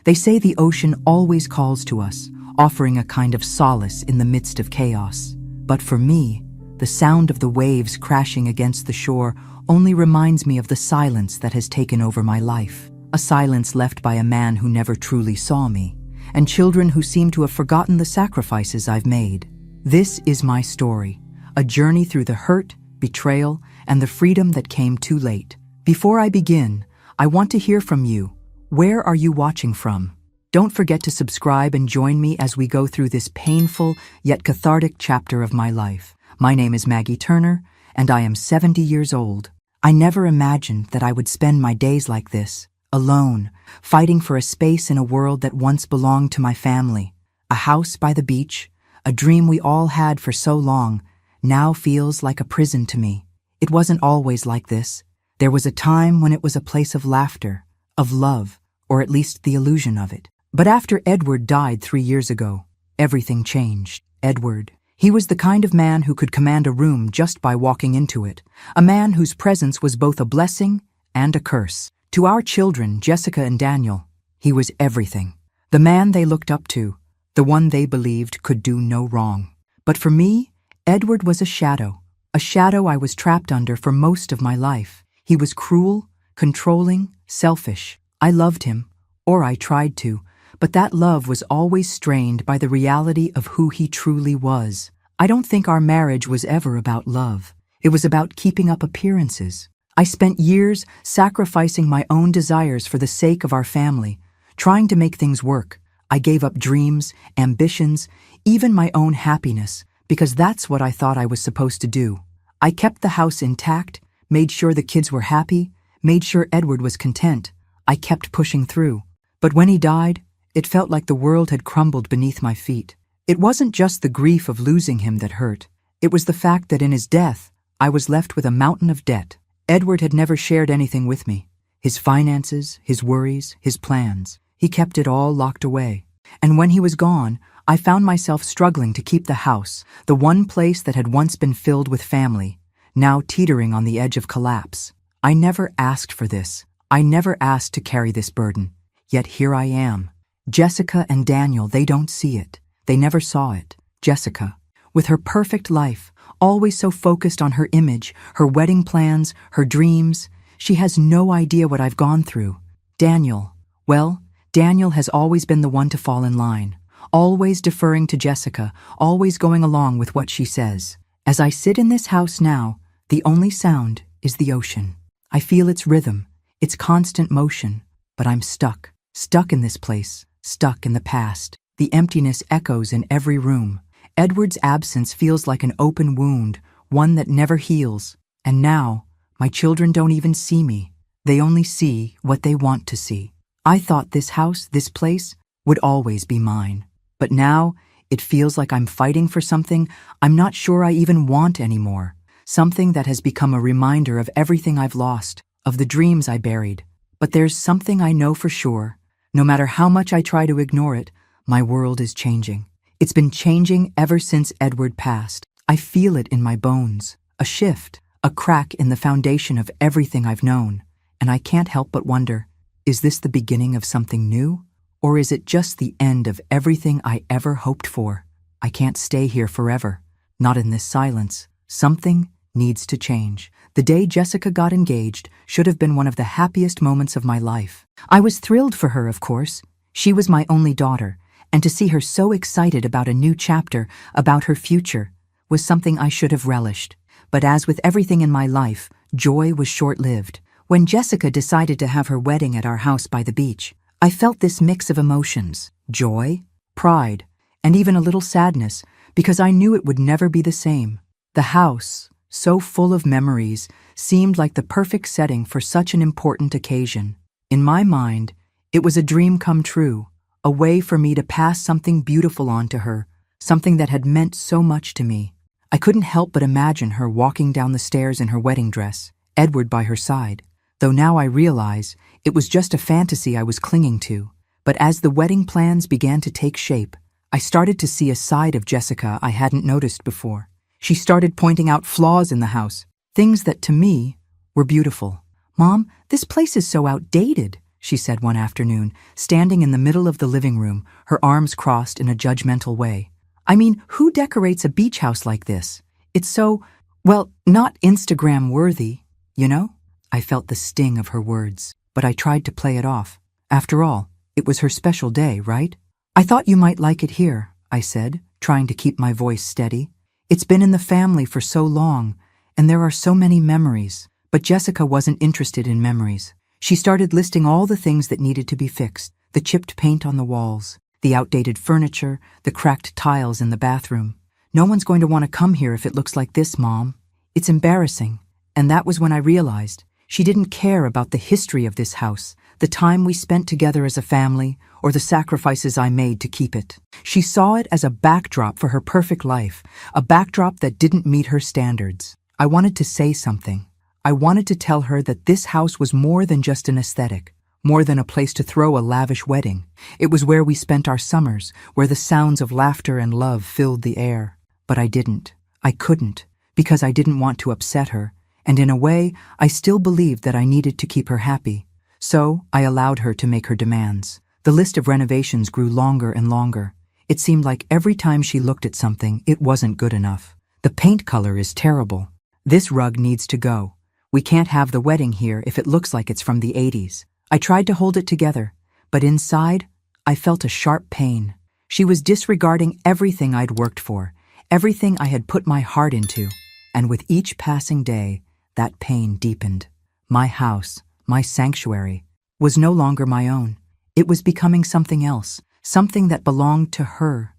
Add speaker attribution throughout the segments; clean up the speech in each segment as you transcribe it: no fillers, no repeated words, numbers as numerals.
Speaker 1: They say the ocean always calls to us, offering a kind of solace in the midst of chaos. But for me, the sound of the waves crashing against the shore only reminds me of the silence that has taken over my life. A silence left by a man who never truly saw me, and children who seem to have forgotten the sacrifices I've made. This is my story, a journey through the hurt, betrayal, and the freedom that came too late. Before I begin, I want to hear from you. Where are you watching from? Don't forget to subscribe and join me as we go through this painful yet cathartic chapter of my life. My name is Maggie Turner, and I am 70 years old. I never imagined that I would spend my days like this, alone, fighting for a space in a world that once belonged to my family. A house by the beach, a dream we all had for so long, now feels like a prison to me. It wasn't always like this. There was a time when it was a place of laughter, of love, or at least the illusion of it. But after Edward died 3 years ago, everything changed. Edward, he was the kind of man who could command a room just by walking into it, a man whose presence was both a blessing and a curse. To our children, Jessica and Daniel, he was everything. The man they looked up to, the one they believed could do no wrong. But for me, Edward was a shadow I was trapped under for most of my life. He was cruel, controlling, selfish. I loved him, or I tried to, but that love was always strained by the reality of who he truly was. I don't think our marriage was ever about love. It was about keeping up appearances. I spent years sacrificing my own desires for the sake of our family, trying to make things work. I gave up dreams, ambitions, even my own happiness, because that's what I thought I was supposed to do. I kept the house intact, made sure the kids were happy, made sure Edward was content. I kept pushing through. But when he died, it felt like the world had crumbled beneath my feet. It wasn't just the grief of losing him that hurt. It was the fact that in his death, I was left with a mountain of debt. Edward had never shared anything with me. His finances, his worries, his plans. He kept it all locked away. And when he was gone, I found myself struggling to keep the house, the one place that had once been filled with family, now teetering on the edge of collapse. I never asked for this. I never asked to carry this burden. Yet here I am. Jessica and Daniel, they don't see it. They never saw it. Jessica, with her perfect life, always so focused on her image, her wedding plans, her dreams, she has no idea what I've gone through. Daniel, well, Daniel has always been the one to fall in line, always deferring to Jessica, always going along with what she says. As I sit in this house now, the only sound is the ocean. I feel its rhythm, its constant motion, but I'm stuck in this place, stuck in the past. The emptiness echoes in every room. Edward's absence feels like an open wound, one that never heals. And now, my children don't even see me. They only see what they want to see. I thought this house, this place, would always be mine. But now, it feels like I'm fighting for something I'm not sure I even want anymore. Something that has become a reminder of everything I've lost, of the dreams I buried. But there's something I know for sure. No matter how much I try to ignore it, my world is changing. It's been changing ever since Edward passed. I feel it in my bones. A shift, a crack in the foundation of everything I've known. And I can't help but wonder, is this the beginning of something new? Or is it just the end of everything I ever hoped for? I can't stay here forever. Not in this silence. Something needs to change. The day Jessica got engaged should have been one of the happiest moments of my life. I was thrilled for her, of course. She was my only daughter, and to see her so excited about a new chapter, about her future, was something I should have relished. But as with everything in my life, joy was short-lived. When Jessica decided to have her wedding at our house by the beach, I felt this mix of emotions, joy, pride, and even a little sadness, because I knew it would never be the same. The house, so full of memories, seemed like the perfect setting for such an important occasion. In my mind, it was a dream come true, a way for me to pass something beautiful on to her, something that had meant so much to me. I couldn't help but imagine her walking down the stairs in her wedding dress, Edward by her side, though now I realize it was just a fantasy I was clinging to. But as the wedding plans began to take shape, I started to see a side of Jessica I hadn't noticed before. She started pointing out flaws in the house, things that to me were beautiful. "Mom, this place is so outdated," she said one afternoon, standing in the middle of the living room, her arms crossed in a judgmental way. I mean, who decorates a beach house like this? It's so, well, not Instagram-worthy, you know? I felt the sting of her words, but I tried to play it off. After all, it was her special day, right? I thought you might like it here, I said, trying to keep my voice steady. It's been in the family for so long, and there are so many memories. But Jessica wasn't interested in memories. She started listing all the things that needed to be fixed: the chipped paint on the walls, the outdated furniture, the cracked tiles in the bathroom. No one's going to want to come here if it looks like this, Mom. It's embarrassing. And that was when I realized she didn't care about the history of this house, the time we spent together as a family, or the sacrifices I made to keep it. She saw it as a backdrop for her perfect life, a backdrop that didn't meet her standards. I wanted to say something. I wanted to tell her that this house was more than just an aesthetic, more than a place to throw a lavish wedding. It was where we spent our summers, where the sounds of laughter and love filled the air. But I didn't. I couldn't, because I didn't want to upset her, and in a way, I still believed that I needed to keep her happy. So I allowed her to make her demands. The list of renovations grew longer and longer. It seemed like every time she looked at something, it wasn't good enough. The paint color is terrible. This rug needs to go. We can't have the wedding here if it looks like it's from the 80s. I tried to hold it together, but inside, I felt a sharp pain. She was disregarding everything I'd worked for, everything I had put my heart into, and with each passing day, that pain deepened. My house, my sanctuary, was no longer my own. It was becoming something else, something that belonged to her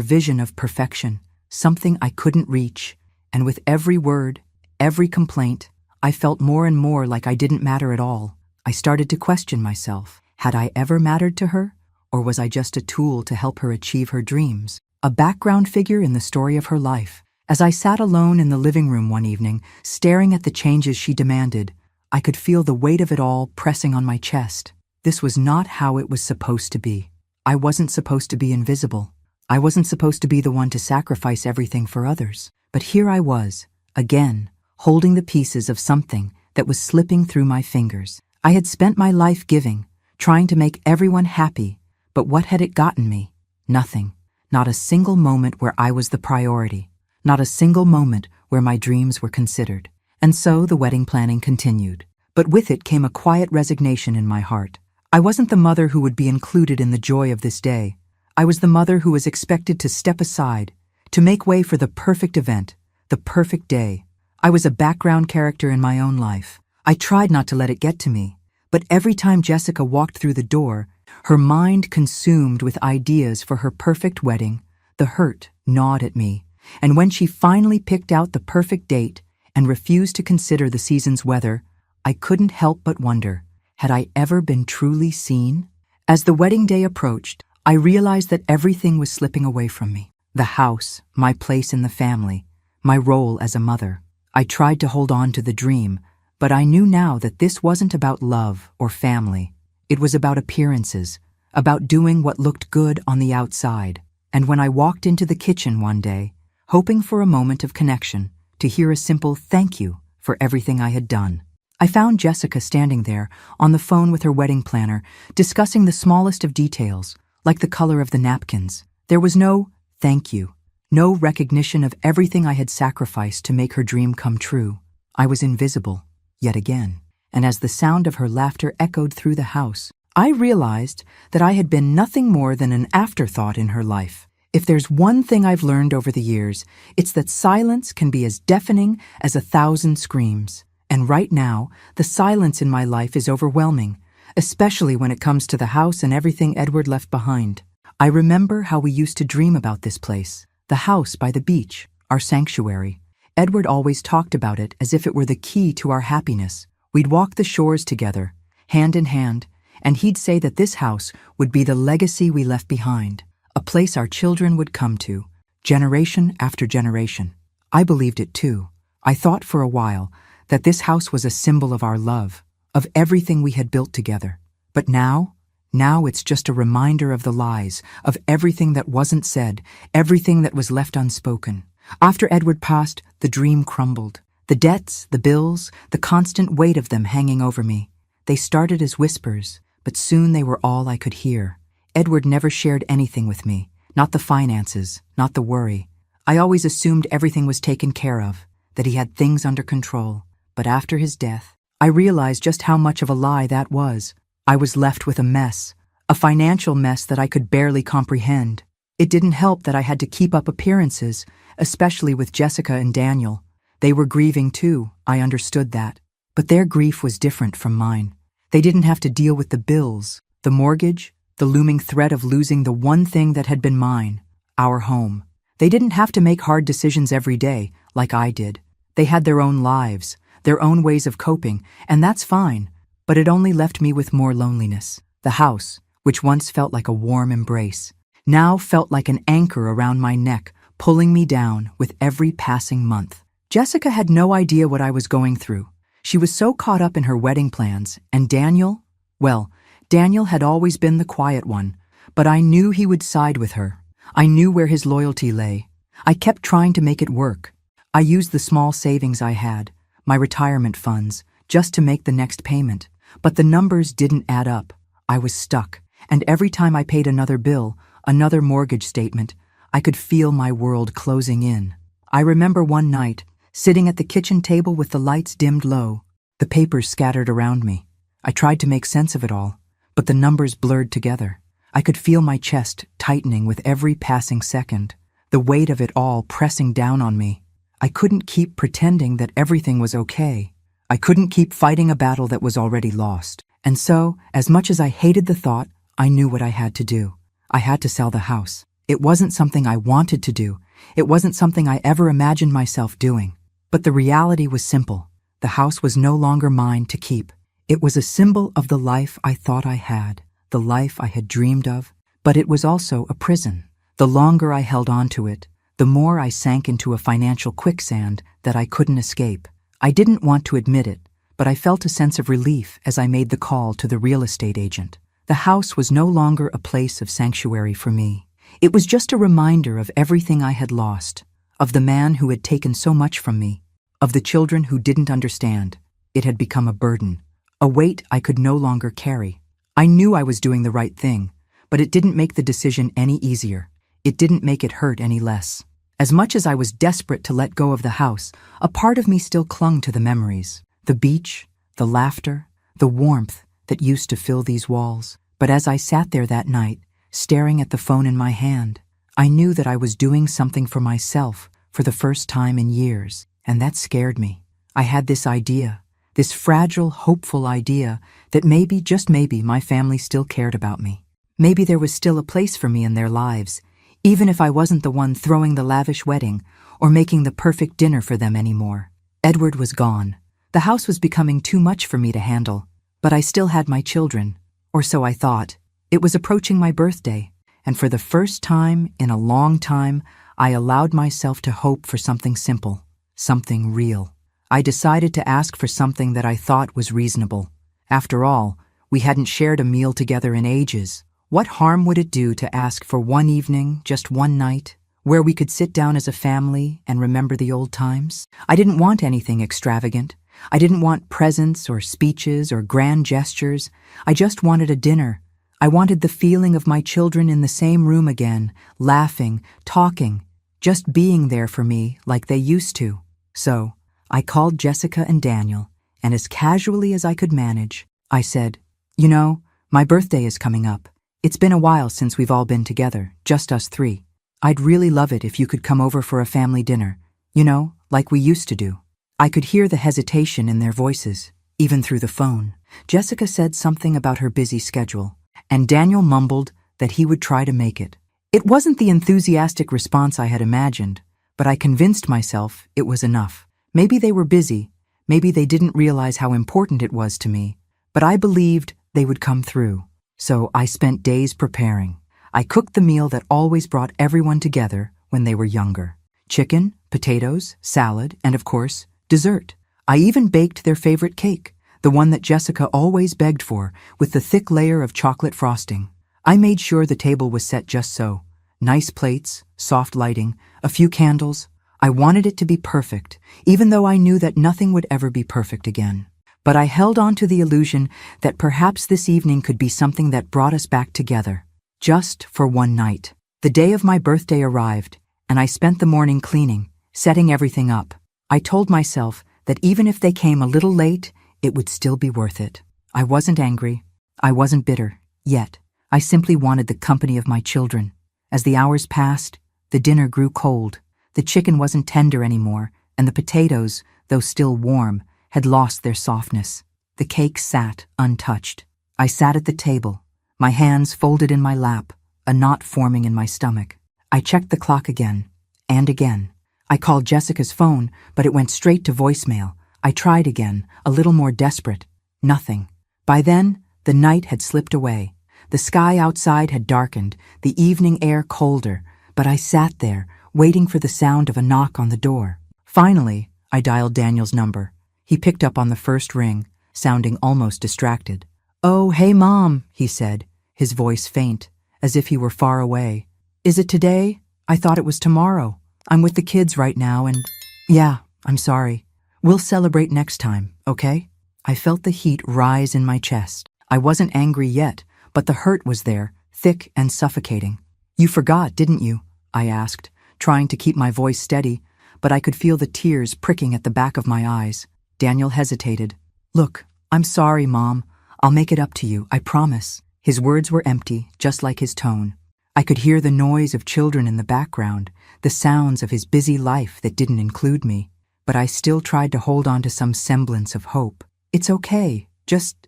Speaker 1: vision of perfection, something I couldn't reach. And with every word, every complaint, I felt more and more like I didn't matter at all. I started to question myself. Had I ever mattered to her? Or was I just a tool to help her achieve her dreams? A background figure in the story of her life. As I sat alone in the living room one evening, staring at the changes she demanded, I could feel the weight of it all pressing on my chest. This was not how it was supposed to be. I wasn't supposed to be invisible. I wasn't supposed to be the one to sacrifice everything for others. But here I was, again, holding the pieces of something that was slipping through my fingers. I had spent my life giving, trying to make everyone happy, but what had it gotten me? Nothing. Not a single moment where I was the priority. Not a single moment where my dreams were considered. And so the wedding planning continued. But with it came a quiet resignation in my heart. I wasn't the mother who would be included in the joy of this day. I was the mother who was expected to step aside, to make way for the perfect event, the perfect day. I was a background character in my own life. I tried not to let it get to me, but every time Jessica walked through the door, her mind consumed with ideas for her perfect wedding, the hurt gnawed at me. And when she finally picked out the perfect date and refused to consider the season's weather, I couldn't help but wonder, had I ever been truly seen? As the wedding day approached, I realized that everything was slipping away from me. The house, my place in the family, my role as a mother. I tried to hold on to the dream, but I knew now that this wasn't about love or family. It was about appearances, about doing what looked good on the outside. And when I walked into the kitchen one day, hoping for a moment of connection, to hear a simple thank you for everything I had done, I found Jessica standing there on the phone with her wedding planner, discussing the smallest of details, like the color of the napkins. There was no thank you, no recognition of everything I had sacrificed to make her dream come true. I was invisible, yet again, and as the sound of her laughter echoed through the house, I realized that I had been nothing more than an afterthought in her life. If there's one thing I've learned over the years, it's that silence can be as deafening as 1,000 screams. And right now, the silence in my life is overwhelming, especially when it comes to the house and everything Edward left behind. I remember how we used to dream about this place, the house by the beach, our sanctuary. Edward always talked about it as if it were the key to our happiness. We'd walk the shores together, hand in hand, and he'd say that this house would be the legacy we left behind, a place our children would come to, generation after generation. I believed it too. I thought for a while that this house was a symbol of our love, of everything we had built together. But now it's just a reminder of the lies, of everything that wasn't said, everything that was left unspoken. After Edward passed, the dream crumbled. The debts, the bills, the constant weight of them hanging over me. They started as whispers, but soon they were all I could hear. Edward never shared anything with me, not the finances, not the worry. I always assumed everything was taken care of, that he had things under control. But after his death, I realized just how much of a lie that was. I was left with a mess, a financial mess that I could barely comprehend. It didn't help that I had to keep up appearances, especially with Jessica and Daniel. They were grieving too, I understood that. But their grief was different from mine. They didn't have to deal with the bills, the mortgage, the looming threat of losing the one thing that had been mine, our home. They didn't have to make hard decisions every day, like I did. They had their own lives, their own ways of coping, and that's fine. But it only left me with more loneliness. The house, which once felt like a warm embrace, now felt like an anchor around my neck, pulling me down with every passing month. Jessica had no idea what I was going through. She was so caught up in her wedding plans, and Daniel? Well, Daniel had always been the quiet one, but I knew he would side with her. I knew where his loyalty lay. I kept trying to make it work. I used the small savings I had, my retirement funds, just to make the next payment. But the numbers didn't add up. I was stuck, and every time I paid another bill, another mortgage statement, I could feel my world closing in. I remember one night, sitting at the kitchen table with the lights dimmed low, the papers scattered around me. I tried to make sense of it all, but the numbers blurred together. I could feel my chest tightening with every passing second, the weight of it all pressing down on me. I couldn't keep pretending that everything was okay. I couldn't keep fighting a battle that was already lost. And so, as much as I hated the thought, I knew what I had to do. I had to sell the house. It wasn't something I wanted to do. It wasn't something I ever imagined myself doing. But the reality was simple. The house was no longer mine to keep. It was a symbol of the life I thought I had, the life I had dreamed of, but it was also a prison. The longer I held on to it, the more I sank into a financial quicksand that I couldn't escape. I didn't want to admit it, but I felt a sense of relief as I made the call to the real estate agent. The house was no longer a place of sanctuary for me. It was just a reminder of everything I had lost, of the man who had taken so much from me, of the children who didn't understand. It had become a burden, a weight I could no longer carry. I knew I was doing the right thing, but it didn't make the decision any easier. It didn't make it hurt any less. As much as I was desperate to let go of the house, a part of me still clung to the memories, the beach, the laughter, the warmth that used to fill these walls. But as I sat there that night, staring at the phone in my hand, I knew that I was doing something for myself for the first time in years, and that scared me. I had this idea, this fragile, hopeful idea that maybe, just maybe, my family still cared about me. Maybe there was still a place for me in their lives, even if I wasn't the one throwing the lavish wedding or making the perfect dinner for them anymore. Edward was gone. The house was becoming too much for me to handle, but I still had my children, or so I thought. It was approaching my birthday, and for the first time in a long time, I allowed myself to hope for something simple, something real. I decided to ask for something that I thought was reasonable. After all, we hadn't shared a meal together in ages. What harm would it do to ask for one evening, just one night, where we could sit down as a family and remember the old times? I didn't want anything extravagant. I didn't want presents or speeches or grand gestures. I just wanted a dinner. I wanted the feeling of my children in the same room again, laughing, talking, just being there for me like they used to. So, I called Jessica and Daniel, and as casually as I could manage, I said, "You know, my birthday is coming up. It's been a while since we've all been together, just us three. I'd really love it if you could come over for a family dinner, you know, like we used to do." I could hear the hesitation in their voices, even through the phone. Jessica said something about her busy schedule, and Daniel mumbled that he would try to make it. It wasn't the enthusiastic response I had imagined, but I convinced myself it was enough. Maybe they were busy, maybe they didn't realize how important it was to me, but I believed they would come through. So I spent days preparing. I cooked the meal that always brought everyone together when they were younger. Chicken, potatoes, salad, and of course, dessert. I even baked their favorite cake, the one that Jessica always begged for, with the thick layer of chocolate frosting. I made sure the table was set just so. Nice plates, soft lighting, a few candles. I wanted it to be perfect, even though I knew that nothing would ever be perfect again. But I held on to the illusion that perhaps this evening could be something that brought us back together, just for one night. The day of my birthday arrived, and I spent the morning cleaning, setting everything up. I told myself that even if they came a little late, it would still be worth it. I wasn't angry. I wasn't bitter, yet. I simply wanted the company of my children. As the hours passed, the dinner grew cold. The chicken wasn't tender anymore, and the potatoes, though still warm, had lost their softness. The cake sat untouched. I sat at the table, my hands folded in my lap, a knot forming in my stomach. I checked the clock again, and again. I called Jessica's phone, but it went straight to voicemail. I tried again, a little more desperate. Nothing. By then, the night had slipped away. The sky outside had darkened, the evening air colder, but I sat there, waiting for the sound of a knock on the door. Finally, I dialed Daniel's number. He picked up on the first ring, sounding almost distracted. "Oh, hey, Mom," he said, his voice faint, as if he were far away. "Is it today? I thought it was tomorrow. I'm with the kids right now and—" "Yeah, I'm sorry. We'll celebrate next time, okay?" I felt the heat rise in my chest. I wasn't angry yet, but the hurt was there, thick and suffocating. "You forgot, didn't you?" I asked, trying to keep my voice steady, but I could feel the tears pricking at the back of my eyes. Daniel hesitated. "Look, I'm sorry, Mom. I'll make it up to you, I promise." His words were empty, just like his tone. I could hear the noise of children in the background, the sounds of his busy life that didn't include me, but I still tried to hold on to some semblance of hope. "It's okay. Just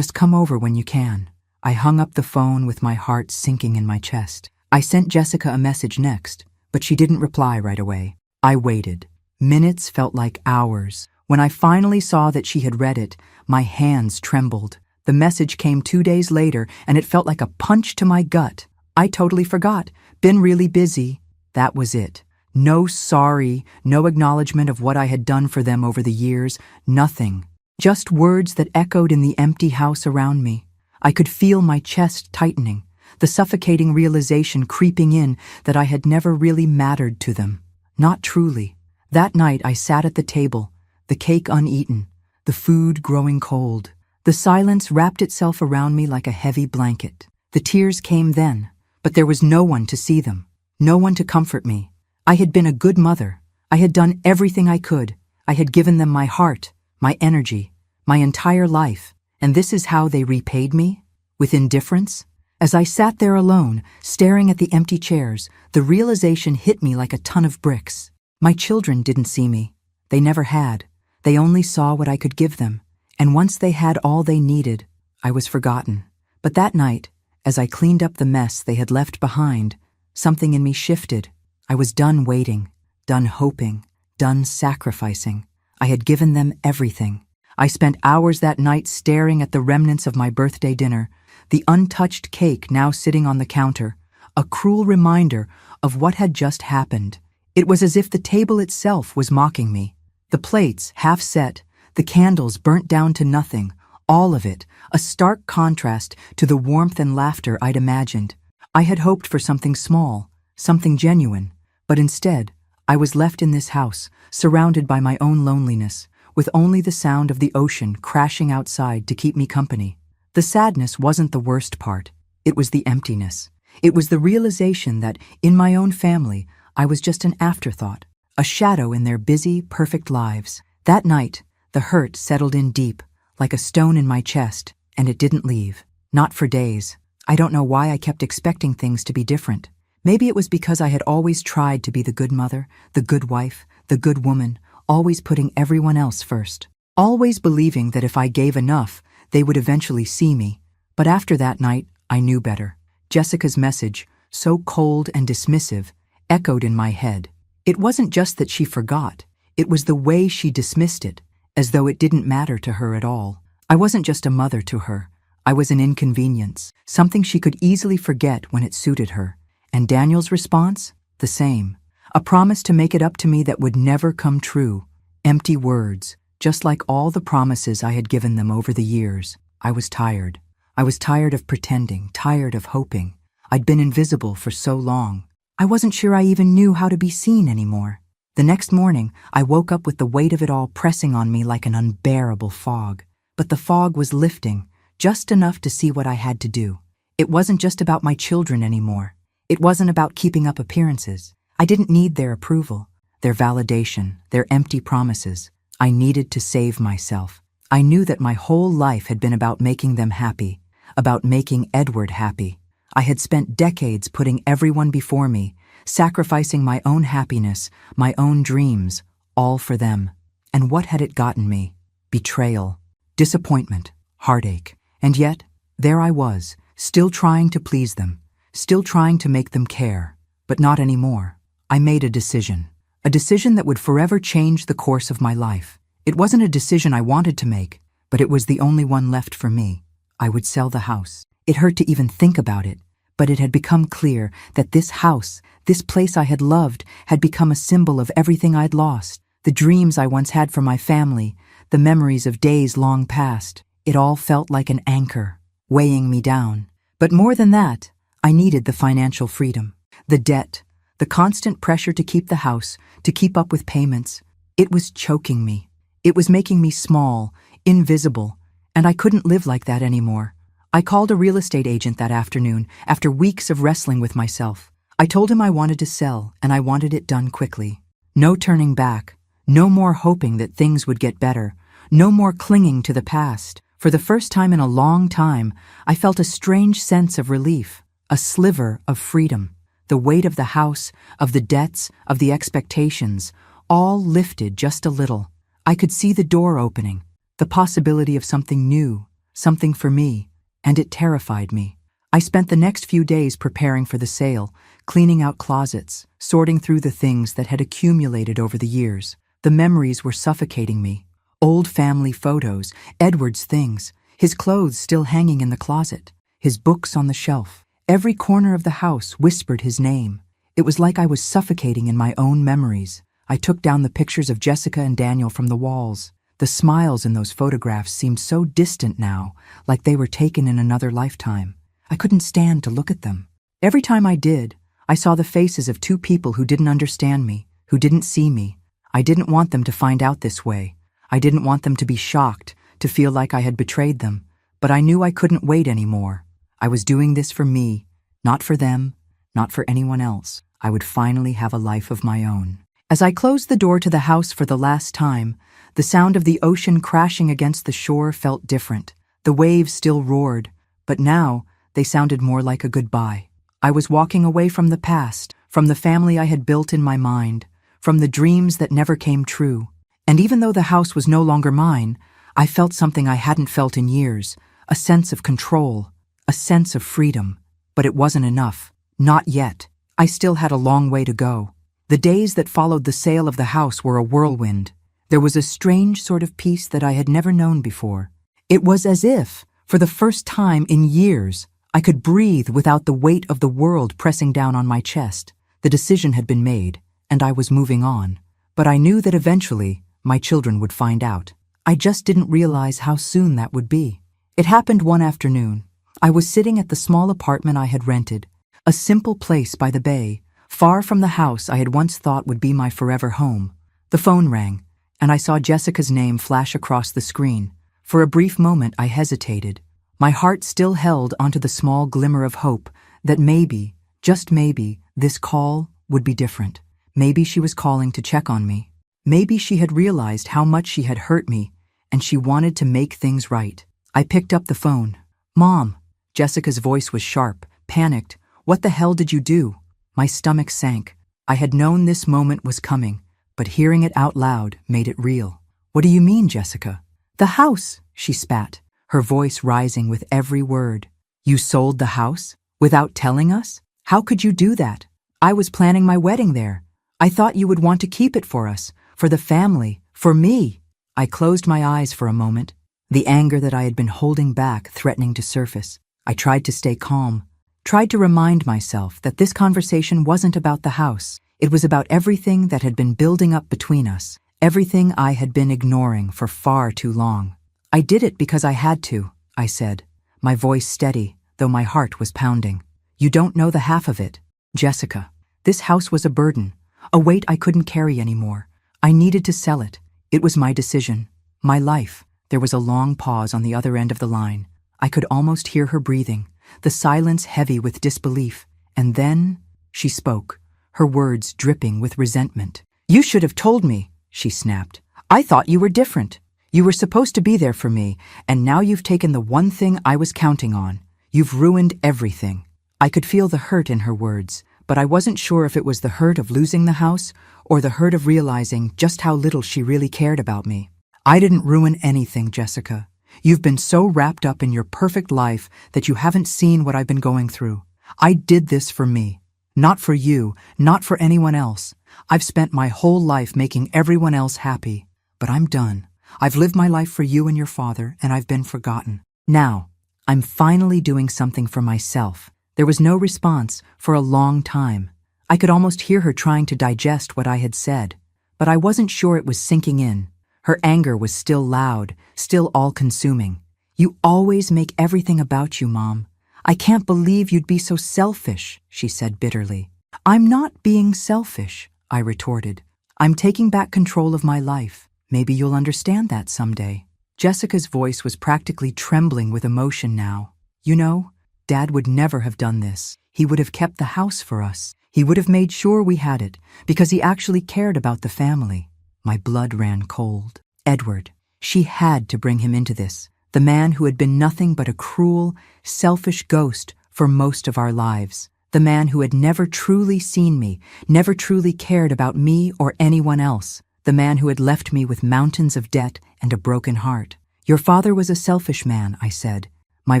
Speaker 1: come over when you can." I hung up the phone with my heart sinking in my chest. I sent Jessica a message next, but she didn't reply right away. I waited. Minutes felt like hours. When I finally saw that she had read it, my hands trembled. The message came 2 days later, and it felt like a punch to my gut. "I totally forgot. Been really busy." That was it. No sorry, no acknowledgement of what I had done for them over the years, nothing. Just words that echoed in the empty house around me. I could feel my chest tightening, the suffocating realization creeping in that I had never really mattered to them. Not truly. That night I sat at the table, the cake uneaten, the food growing cold. The silence wrapped itself around me like a heavy blanket. The tears came then, but there was no one to see them, no one to comfort me. I had been a good mother. I had done everything I could. I had given them my heart, my energy, my entire life. And this is how they repaid me? With indifference? As I sat there alone, staring at the empty chairs, the realization hit me like a ton of bricks. My children didn't see me. They never had. They only saw what I could give them. And once they had all they needed, I was forgotten. But that night, as I cleaned up the mess they had left behind, something in me shifted. I was done waiting, done hoping, done sacrificing. I had given them everything. I spent hours that night staring at the remnants of my birthday dinner, the untouched cake now sitting on the counter, a cruel reminder of what had just happened. It was as if the table itself was mocking me. The plates, half set, the candles burnt down to nothing, all of it, a stark contrast to the warmth and laughter I'd imagined. I had hoped for something small, something genuine, but instead, I was left in this house, surrounded by my own loneliness, with only the sound of the ocean crashing outside to keep me company. The sadness wasn't the worst part. It was the emptiness. It was the realization that, in my own family, I was just an afterthought, a shadow in their busy, perfect lives. That night, the hurt settled in deep, like a stone in my chest, and it didn't leave. Not for days. I don't know why I kept expecting things to be different. Maybe it was because I had always tried to be the good mother, the good wife, the good woman, always putting everyone else first. Always believing that if I gave enough, they would eventually see me. But after that night, I knew better. Jessica's message, so cold and dismissive, echoed in my head. It wasn't just that she forgot. It was the way she dismissed it, as though it didn't matter to her at all. I wasn't just a mother to her. I was an inconvenience, something she could easily forget when it suited her. And Daniel's response? The same. A promise to make it up to me that would never come true. Empty words, just like all the promises I had given them over the years. I was tired. I was tired of pretending, tired of hoping. I'd been invisible for so long. I wasn't sure I even knew how to be seen anymore. The next morning, I woke up with the weight of it all pressing on me like an unbearable fog. but the fog was lifting, just enough to see what I had to do. It wasn't just about my children anymore. It wasn't about keeping up appearances. I didn't need their approval, their validation, their empty promises. I needed to save myself. I knew that my whole life had been about making them happy, about making Edward happy. I had spent decades putting everyone before me, sacrificing my own happiness, my own dreams, all for them. And what had it gotten me? Betrayal, disappointment, heartache. And yet, there I was, still trying to please them, still trying to make them care. But not anymore. I made a decision that would forever change the course of my life. It wasn't a decision I wanted to make, but it was the only one left for me. I would sell the house. It hurt to even think about it, but it had become clear that this house, this place I had loved, had become a symbol of everything I'd lost. The dreams I once had for my family, the memories of days long past. It all felt like an anchor, weighing me down. But more than that, I needed the financial freedom. The debt, the constant pressure to keep the house, to keep up with payments. It was choking me. It was making me small, invisible, and I couldn't live like that anymore. I called a real estate agent that afternoon, after weeks of wrestling with myself. I told him I wanted to sell, and I wanted it done quickly. No turning back, no more hoping that things would get better, no more clinging to the past. For the first time in a long time, I felt a strange sense of relief, a sliver of freedom. The weight of the house, of the debts, of the expectations, all lifted just a little. I could see the door opening, the possibility of something new, something for me, and it terrified me. I spent the next few days preparing for the sale, cleaning out closets, sorting through the things that had accumulated over the years. The memories were suffocating me. Old family photos, Edward's things, his clothes still hanging in the closet, his books on the shelf. Every corner of the house whispered his name. It was like I was suffocating in my own memories. I took down the pictures of Jessica and Daniel from the walls. The smiles in those photographs seemed so distant now, like they were taken in another lifetime. I couldn't stand to look at them. Every time I did, I saw the faces of two people who didn't understand me, who didn't see me. I didn't want them to find out this way. I didn't want them to be shocked, to feel like I had betrayed them. But I knew I couldn't wait anymore. I was doing this for me, not for them, not for anyone else. I would finally have a life of my own. As I closed the door to the house for the last time, the sound of the ocean crashing against the shore felt different. The waves still roared, but now they sounded more like a goodbye. I was walking away from the past, from the family I had built in my mind, from the dreams that never came true. And even though the house was no longer mine, I felt something I hadn't felt in years, a sense of control, a sense of freedom. But it wasn't enough. Not yet. I still had a long way to go. The days that followed the sale of the house were a whirlwind. There was a strange sort of peace that I had never known before. It was as if, for the first time in years, I could breathe without the weight of the world pressing down on my chest. The decision had been made, and I was moving on. But I knew that eventually, my children would find out. I just didn't realize how soon that would be. It happened one afternoon. I was sitting at the small apartment I had rented, a simple place by the bay, far from the house I had once thought would be my forever home. The phone rang, and I saw Jessica's name flash across the screen. For a brief moment I hesitated. My heart still held onto the small glimmer of hope that maybe, just maybe, this call would be different. Maybe she was calling to check on me. Maybe she had realized how much she had hurt me, and she wanted to make things right. I picked up the phone. "Mom." Jessica's voice was sharp, panicked. "What the hell did you do?" My stomach sank. I had known this moment was coming, but hearing it out loud made it real. "What do you mean, Jessica?" "The house," she spat, her voice rising with every word. "You sold the house? Without telling us? How could you do that? I was planning my wedding there. I thought you would want to keep it for us, for the family, for me." I closed my eyes for a moment, the anger that I had been holding back threatening to surface. I tried to stay calm, tried to remind myself that this conversation wasn't about the house. It was about everything that had been building up between us, everything I had been ignoring for far too long. "I did it because I had to," I said, my voice steady, though my heart was pounding. "You don't know the half of it, Jessica. This house was a burden, a weight I couldn't carry anymore. I needed to sell it. It was my decision, my life. There was a long pause on the other end of the line. I could almost hear her breathing, the silence heavy with disbelief. And then she spoke, her words dripping with resentment. "You should have told me," she snapped. "I thought you were different. You were supposed to be there for me, and now you've taken the one thing I was counting on. You've ruined everything." I could feel the hurt in her words, but I wasn't sure if it was the hurt of losing the house or the hurt of realizing just how little she really cared about me. "I didn't ruin anything, Jessica. You've been so wrapped up in your perfect life that you haven't seen what I've been going through. I did this for me. Not for you, not for anyone else. I've spent my whole life making everyone else happy. But I'm done. I've lived my life for you and your father, and I've been forgotten. Now, I'm finally doing something for myself." There was no response for a long time. I could almost hear her trying to digest what I had said, but I wasn't sure it was sinking in. Her anger was still loud, still all-consuming. "You always make everything about you, Mom. I can't believe you'd be so selfish," she said bitterly. "I'm not being selfish," I retorted. "I'm taking back control of my life. Maybe you'll understand that someday." Jessica's voice was practically trembling with emotion now. "You know, Dad would never have done this. He would have kept the house for us. He would have made sure we had it, because he actually cared about the family." My blood ran cold. Edward. She had to bring him into this. The man who had been nothing but a cruel, selfish ghost for most of our lives. The man who had never truly seen me, never truly cared about me or anyone else. The man who had left me with mountains of debt and a broken heart. "Your father was a selfish man," I said, my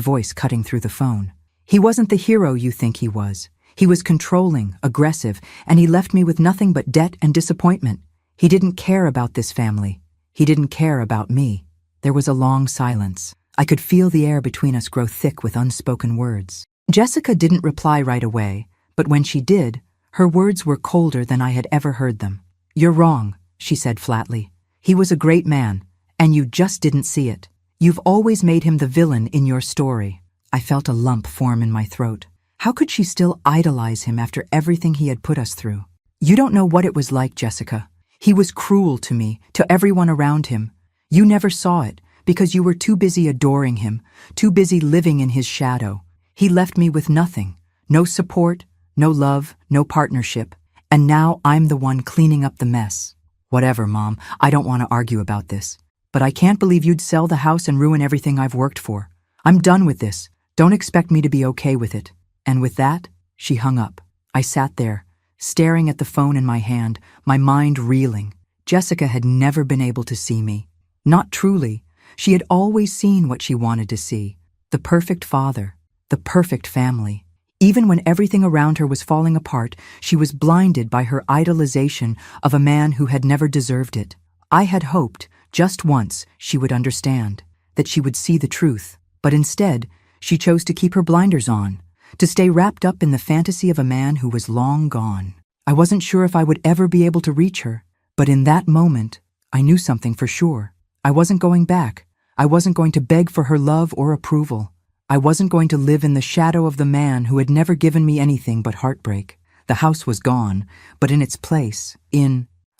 Speaker 1: voice cutting through the phone. "He wasn't the hero you think he was. He was controlling, aggressive, and he left me with nothing but debt and disappointment. He didn't care about this family. He didn't care about me." There was a long silence. I could feel the air between us grow thick with unspoken words. Jessica didn't reply right away, but when she did, her words were colder than I had ever heard them. "You're wrong," she said flatly. "He was a great man, and you just didn't see it. You've always made him the villain in your story." I felt a lump form in my throat. How could she still idolize him after everything he had put us through? "You don't know what it was like, Jessica. He was cruel to me, to everyone around him. You never saw it, because you were too busy adoring him, too busy living in his shadow. He left me with nothing. No support, no love, no partnership. And now I'm the one cleaning up the mess." "Whatever, Mom. I don't want to argue about this. But I can't believe you'd sell the house and ruin everything I've worked for. I'm done with this. Don't expect me to be okay with it." And with that, she hung up. I sat there, staring at the phone in my hand, my mind reeling. Jessica had never been able to see me. Not truly. She had always seen what she wanted to see. The perfect father, the perfect family. Even when everything around her was falling apart, she was blinded by her idolization of a man who had never deserved it. I had hoped, just once, she would understand, that she would see the truth. But instead, she chose to keep her blinders on, to stay wrapped up in the fantasy of a man who was long gone. I wasn't sure if I would ever be able to reach her, but in that moment, I knew something for sure. I wasn't going back. I wasn't going to beg for her love or approval. I wasn't going to live in the shadow of the man who had never given me anything but heartbreak. The house was gone, but in its place,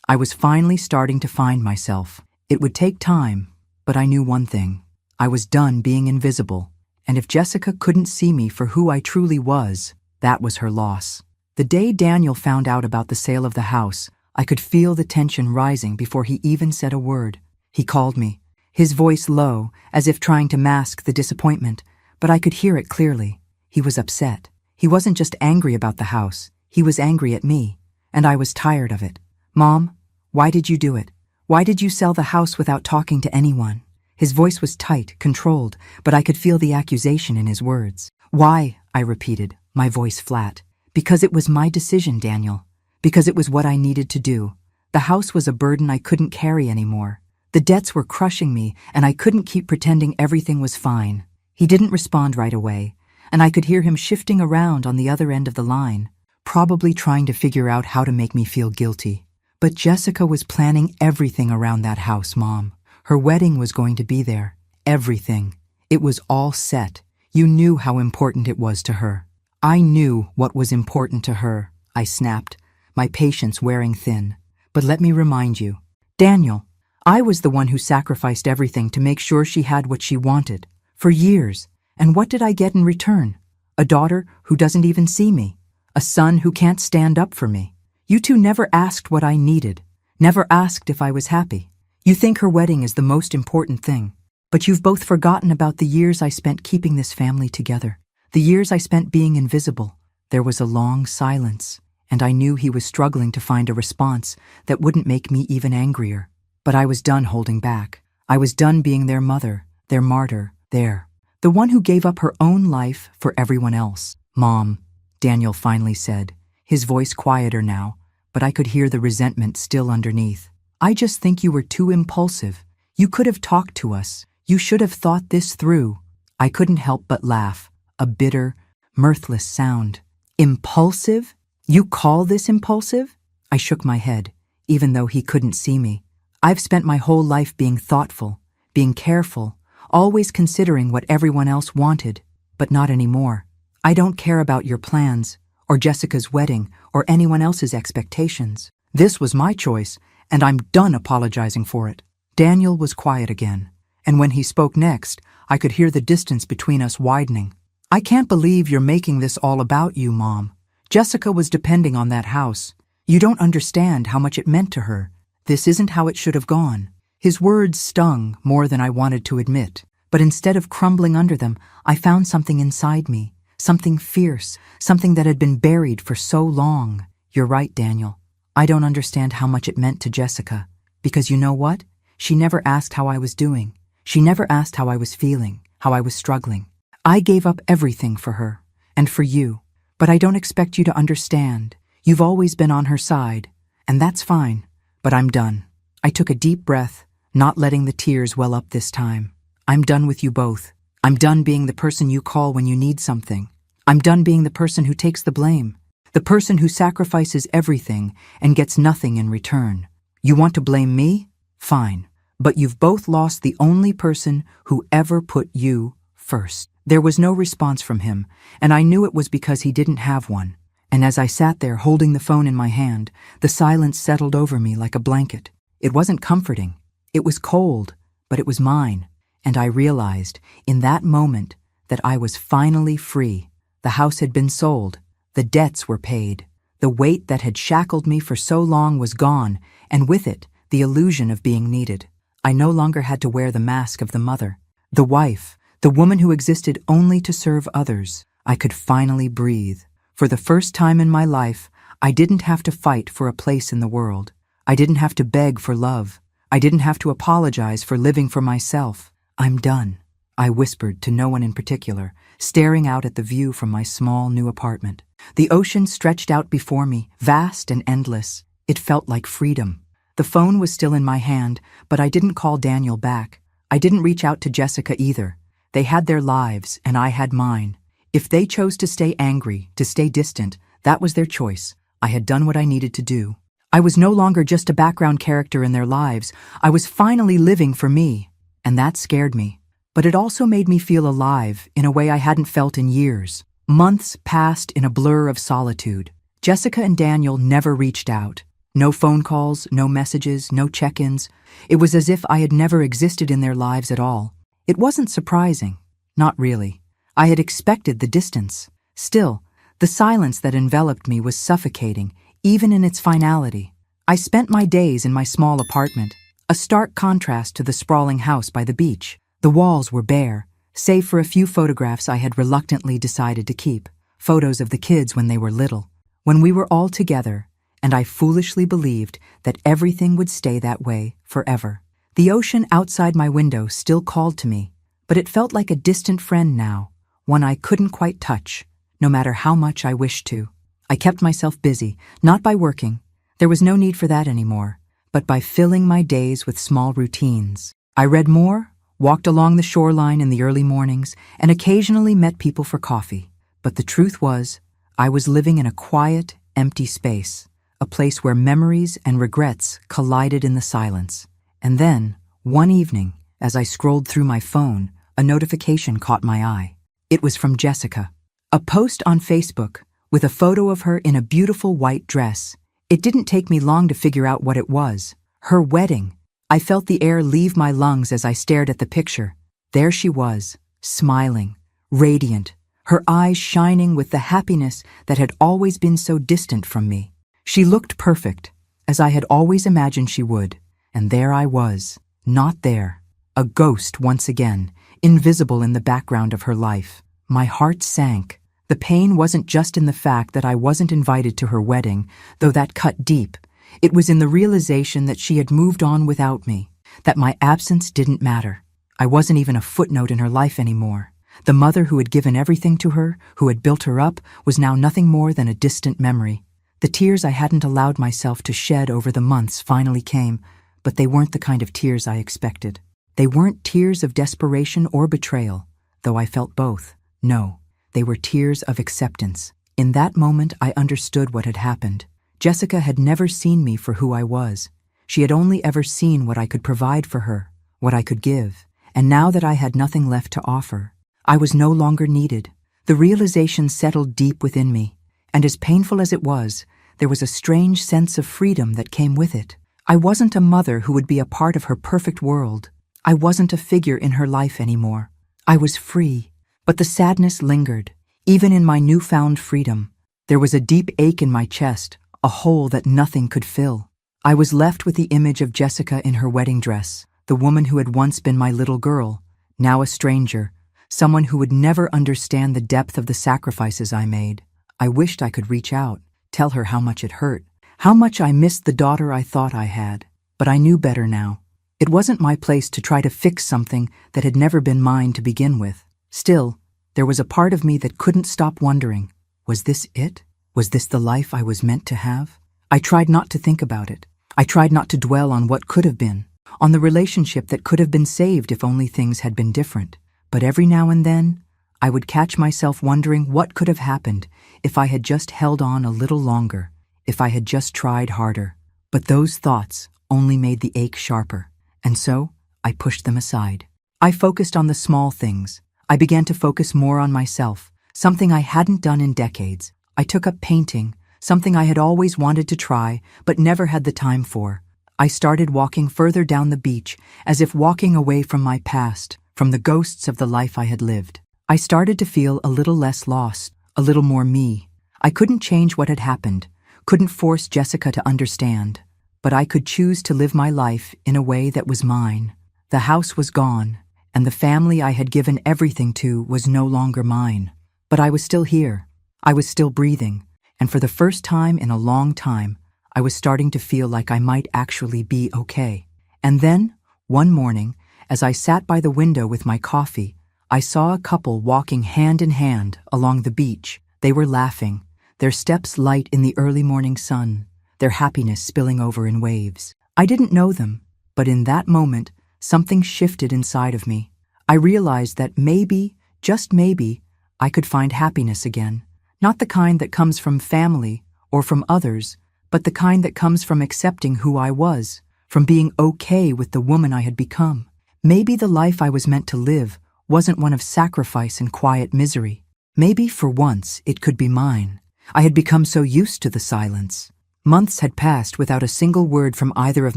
Speaker 1: I was finally starting to find myself. It would take time, but I knew one thing. I was done being invisible, and if Jessica couldn't see me for who I truly was, that was her loss. The day Daniel found out about the sale of the house, I could feel the tension rising before he even said a word. He called me, his voice low, as if trying to mask the disappointment, but I could hear it clearly. He was upset. He wasn't just angry about the house. He was angry at me, and I was tired of it. "Mom, why did you do it? Why did you sell the house without talking to anyone?" His voice was tight, controlled, but I could feel the accusation in his words. "Why?" I repeated, my voice flat. "Because it was my decision, Daniel. Because it was what I needed to do. The house was a burden I couldn't carry anymore. The debts were crushing me, and I couldn't keep pretending everything was fine." He didn't respond right away, and I could hear him shifting around on the other end of the line, probably trying to figure out how to make me feel guilty. But Jessica was planning everything around that house, Mom. Her wedding was going to be there. Everything. It was all set. You knew how important it was to her. "I knew what was important to her," I snapped, my patience wearing thin. "But let me remind you, Daniel, I was the one who sacrificed everything to make sure she had what she wanted, for years. And what did I get in return? A daughter who doesn't even see me. A son who can't stand up for me. You two never asked what I needed. Never asked if I was happy. You think her wedding is the most important thing. But you've both forgotten about the years I spent keeping this family together. The years I spent being invisible. There was a long silence, and I knew he was struggling to find a response that wouldn't make me even angrier. But I was done holding back. I was done being their mother, their martyr, the one who gave up her own life for everyone else. Mom, Daniel finally said, his voice quieter now, but I could hear the resentment still underneath. I just think you were too impulsive. You could have talked to us. You should have thought this through. I couldn't help but laugh, a bitter, mirthless sound. Impulsive? You call this impulsive? I shook my head, even though he couldn't see me. I've spent my whole life being thoughtful, being careful, always considering what everyone else wanted, but not anymore. I don't care about your plans, or Jessica's wedding, or anyone else's expectations. This was my choice, and I'm done apologizing for it. Daniel was quiet again, and when he spoke next, I could hear the distance between us widening. I can't believe you're making this all about you, Mom. Jessica was depending on that house. You don't understand how much it meant to her. This isn't how it should have gone. His words stung more than I wanted to admit, but instead of crumbling under them, I found something inside me, something fierce, something that had been buried for so long. You're right, Daniel. I don't understand how much it meant to Jessica, because you know what? She never asked how I was doing. She never asked how I was feeling, how I was struggling. I gave up everything for her, and for you, but I don't expect you to understand. You've always been on her side, and that's fine, but I'm done. I took a deep breath, not letting the tears well up this time. I'm done with you both. I'm done being the person you call when you need something. I'm done being the person who takes the blame, the person who sacrifices everything and gets nothing in return. You want to blame me? Fine. But you've both lost the only person who ever put you first. There was no response from him, and I knew it was because he didn't have one. And as I sat there holding the phone in my hand, the silence settled over me like a blanket. It wasn't comforting. It was cold, but it was mine. And I realized, in that moment, that I was finally free. The house had been sold. The debts were paid. The weight that had shackled me for so long was gone, and with it, the illusion of being needed. I no longer had to wear the mask of the mother, the wife, the woman who existed only to serve others. I could finally breathe. For the first time in my life, I didn't have to fight for a place in the world. I didn't have to beg for love. I didn't have to apologize for living for myself. I'm done, I whispered to no one in particular, staring out at the view from my small new apartment. The ocean stretched out before me, vast and endless. It felt like freedom. The phone was still in my hand, but I didn't call Daniel back. I didn't reach out to Jessica either. They had their lives, and I had mine. If they chose to stay angry, to stay distant, that was their choice. I had done what I needed to do. I was no longer just a background character in their lives. I was finally living for me, and that scared me. But it also made me feel alive in a way I hadn't felt in years. Months passed in a blur of solitude. Jessica and Daniel never reached out. No phone calls, no messages, no check-ins. It was as if I had never existed in their lives at all. It wasn't surprising. Not really. I had expected the distance. Still, the silence that enveloped me was suffocating, even in its finality. I spent my days in my small apartment, a stark contrast to the sprawling house by the beach. The walls were bare, save for a few photographs I had reluctantly decided to keep. Photos of the kids when they were little, when we were all together, and I foolishly believed that everything would stay that way forever. The ocean outside my window still called to me, but it felt like a distant friend now, one I couldn't quite touch, no matter how much I wished to. I kept myself busy, not by working. There was no need for that anymore, but by filling my days with small routines. I read more, walked along the shoreline in the early mornings, and occasionally met people for coffee. But the truth was, I was living in a quiet, empty space, a place where memories and regrets collided in the silence. And then, one evening, as I scrolled through my phone, a notification caught my eye. It was from Jessica. A post on Facebook, with a photo of her in a beautiful white dress. It didn't take me long to figure out what it was. Her wedding. I felt the air leave my lungs as I stared at the picture. There she was, smiling, radiant, her eyes shining with the happiness that had always been so distant from me. She looked perfect, as I had always imagined she would, and there I was, not there, a ghost once again, invisible in the background of her life. My heart sank. The pain wasn't just in the fact that I wasn't invited to her wedding, though that cut deep. It was in the realization that she had moved on without me, that my absence didn't matter. I wasn't even a footnote in her life anymore. The mother who had given everything to her, who had built her up, was now nothing more than a distant memory. The tears I hadn't allowed myself to shed over the months finally came, but they weren't the kind of tears I expected. They weren't tears of desperation or betrayal, though I felt both. No, they were tears of acceptance. In that moment, I understood what had happened. Jessica had never seen me for who I was. She had only ever seen what I could provide for her, what I could give. And now that I had nothing left to offer, I was no longer needed. The realization settled deep within me, and as painful as it was, there was a strange sense of freedom that came with it. I wasn't a mother who would be a part of her perfect world. I wasn't a figure in her life anymore. I was free, but the sadness lingered. Even in my newfound freedom, there was a deep ache in my chest, a hole that nothing could fill. I was left with the image of Jessica in her wedding dress, the woman who had once been my little girl, now a stranger, someone who would never understand the depth of the sacrifices I made. I wished I could reach out, tell her how much it hurt, how much I missed the daughter I thought I had. But I knew better now. It wasn't my place to try to fix something that had never been mine to begin with. Still, there was a part of me that couldn't stop wondering, was this it? Was this the life I was meant to have? I tried not to think about it. I tried not to dwell on what could have been, on the relationship that could have been saved if only things had been different. But every now and then, I would catch myself wondering what could have happened if I had just held on a little longer, if I had just tried harder. But those thoughts only made the ache sharper, and so I pushed them aside. I focused on the small things. I began to focus more on myself, something I hadn't done in decades. I took up painting, something I had always wanted to try but never had the time for. I started walking further down the beach, as if walking away from my past, from the ghosts of the life I had lived. I started to feel a little less lost, a little more me. I couldn't change what had happened, couldn't force Jessica to understand, but I could choose to live my life in a way that was mine. The house was gone, and the family I had given everything to was no longer mine. But I was still here. I was still breathing, and for the first time in a long time, I was starting to feel like I might actually be okay. And then, one morning, as I sat by the window with my coffee, I saw a couple walking hand in hand along the beach. They were laughing, their steps light in the early morning sun, their happiness spilling over in waves. I didn't know them, but in that moment, something shifted inside of me. I realized that maybe, just maybe, I could find happiness again. Not the kind that comes from family or from others, but the kind that comes from accepting who I was, from being okay with the woman I had become. Maybe the life I was meant to live wasn't one of sacrifice and quiet misery. Maybe for once it could be mine. I had become so used to the silence. Months had passed without a single word from either of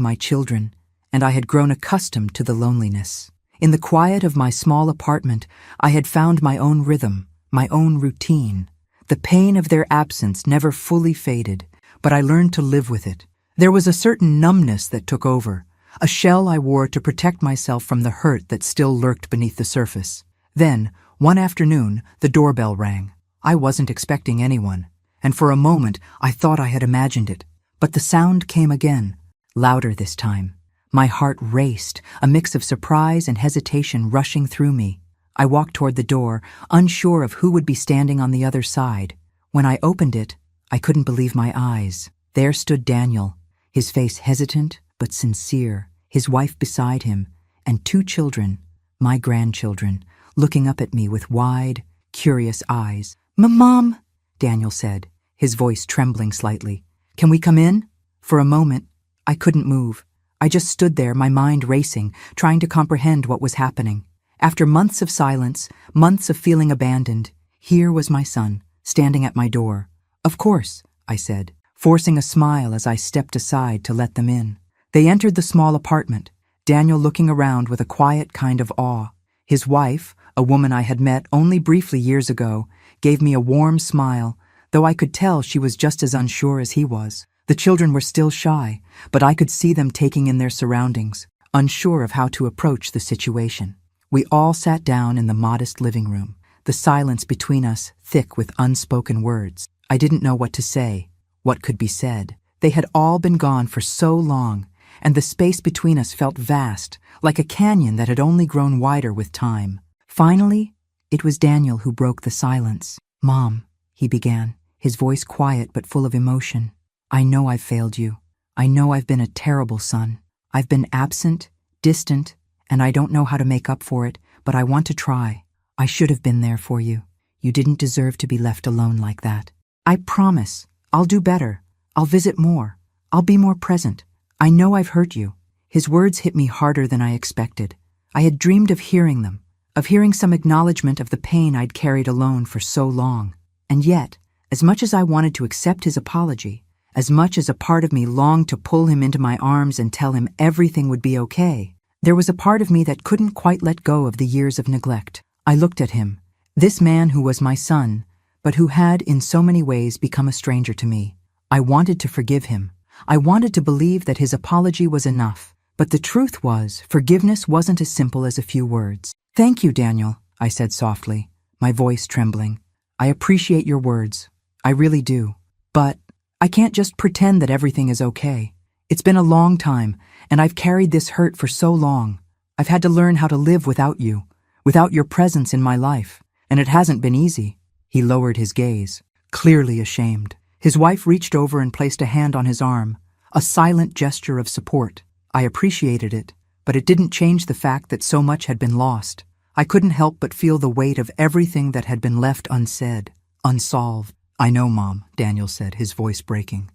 Speaker 1: my children, and I had grown accustomed to the loneliness. In the quiet of my small apartment, I had found my own rhythm, my own routine. The pain of their absence never fully faded, but I learned to live with it. There was a certain numbness that took over, a shell I wore to protect myself from the hurt that still lurked beneath the surface. Then, one afternoon, the doorbell rang. I wasn't expecting anyone, and for a moment I thought I had imagined it. But the sound came again, louder this time. My heart raced, a mix of surprise and hesitation rushing through me. I walked toward the door, unsure of who would be standing on the other side. When I opened it, I couldn't believe my eyes. There stood Daniel, his face hesitant but sincere, his wife beside him, and two children, my grandchildren, looking up at me with wide, curious eyes. "Mom," Daniel said, his voice trembling slightly. "Can we come in?" For a moment, I couldn't move. I just stood there, my mind racing, trying to comprehend what was happening. After months of silence, months of feeling abandoned, here was my son, standing at my door. "Of course," I said, forcing a smile as I stepped aside to let them in. They entered the small apartment, Daniel looking around with a quiet kind of awe. His wife, a woman I had met only briefly years ago, gave me a warm smile, though I could tell she was just as unsure as he was. The children were still shy, but I could see them taking in their surroundings, unsure of how to approach the situation. We all sat down in the modest living room, the silence between us thick with unspoken words. I didn't know what to say, what could be said. They had all been gone for so long, and the space between us felt vast, like a canyon that had only grown wider with time. Finally, it was Daniel who broke the silence. "Mom," he began, his voice quiet but full of emotion. "I know I've failed you. I know I've been a terrible son. I've been absent, distant, and I don't know how to make up for it, but I want to try. I should have been there for you. You didn't deserve to be left alone like that. I promise, I'll do better. I'll visit more. I'll be more present. I know I've hurt you." His words hit me harder than I expected. I had dreamed of hearing them, of hearing some acknowledgement of the pain I'd carried alone for so long. And yet, as much as I wanted to accept his apology, as much as a part of me longed to pull him into my arms and tell him everything would be okay, there was a part of me that couldn't quite let go of the years of neglect. I looked at him, this man who was my son, but who had in so many ways become a stranger to me. I wanted to forgive him. I wanted to believe that his apology was enough. But the truth was, forgiveness wasn't as simple as a few words. "Thank you, Daniel," I said softly, my voice trembling. "I appreciate your words. I really do. But I can't just pretend that everything is okay. It's been a long time, and I've carried this hurt for so long. I've had to learn how to live without you, without your presence in my life, and it hasn't been easy." He lowered his gaze, clearly ashamed. His wife reached over and placed a hand on his arm, a silent gesture of support. I appreciated it, but it didn't change the fact that so much had been lost. I couldn't help but feel the weight of everything that had been left unsaid, unsolved. "I know, Mom," Daniel said, his voice breaking.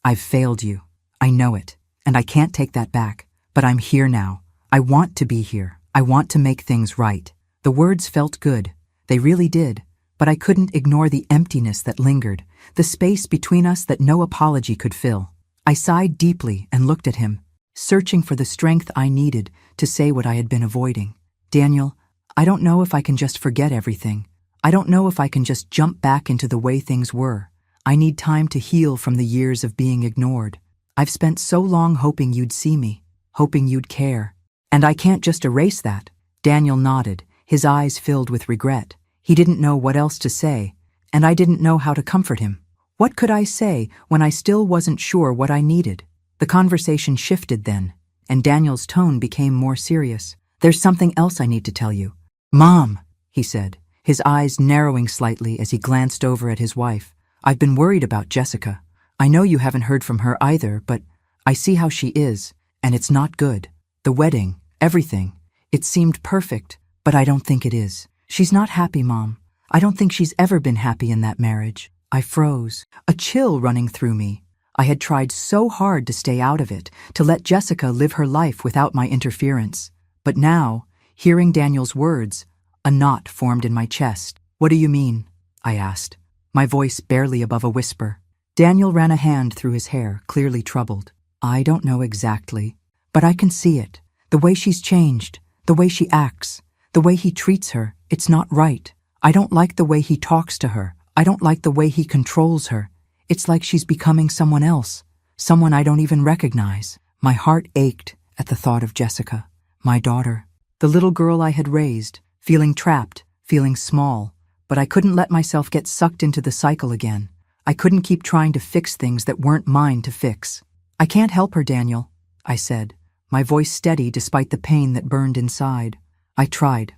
Speaker 1: "I've failed you. I know it, and I can't take that back. But I'm here now. I want to be here. I want to make things right." The words felt good. They really did. But I couldn't ignore the emptiness that lingered, the space between us that no apology could fill. I sighed deeply and looked at him, searching for the strength I needed to say what I had been avoiding. "Daniel, I don't know if I can just forget everything. I don't know if I can just jump back into the way things were. I need time to heal from the years of being ignored. I've spent so long hoping you'd see me, hoping you'd care. And I can't just erase that." Daniel nodded, his eyes filled with regret. He didn't know what else to say, and I didn't know how to comfort him. What could I say when I still wasn't sure what I needed? The conversation shifted then, and Daniel's tone became more serious. "There's something else I need to tell you." "Mom," he said, his eyes narrowing slightly as he glanced over at his wife. "I've been worried about Jessica. I know you haven't heard from her either, but I see how she is, and it's not good. The wedding, everything, it seemed perfect, but I don't think it is. She's not happy, Mom. I don't think she's ever been happy in that marriage." I froze, a chill running through me. I had tried so hard to stay out of it, to let Jessica live her life without my interference. But now, hearing Daniel's words, a knot formed in my chest. "What do you mean?" I asked, my voice barely above a whisper. Daniel ran a hand through his hair, clearly troubled. "I don't know exactly, but I can see it. The way she's changed, the way she acts, the way he treats her, it's not right. I don't like the way he talks to her. I don't like the way he controls her. It's like she's becoming someone else, someone I don't even recognize." My heart ached at the thought of Jessica, my daughter, the little girl I had raised, feeling trapped, feeling small. But I couldn't let myself get sucked into the cycle again. I couldn't keep trying to fix things that weren't mine to fix. "I can't help her, Daniel," I said, my voice steady despite the pain that burned inside. I tried